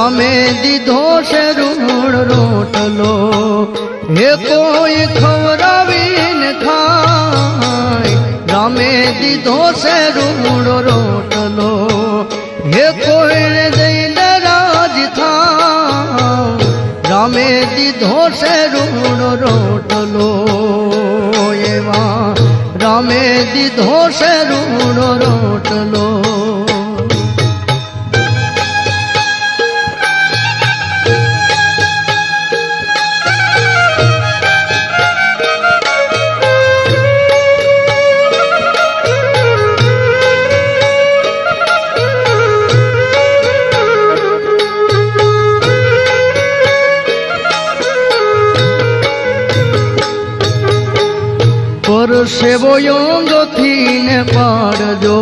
રામે દીધો છે રૂણ રોટલો હે કોઈ ખવડાવીને ખાય રામે દીધો છે રૂણ રોટલો હે કોઈને દઈને રાજ થાય રામે દીધો છે રૂણ રોટલો એવા રામે દીધો છે રૂણ રોટલો સેવો યોંગો થીને પાડજો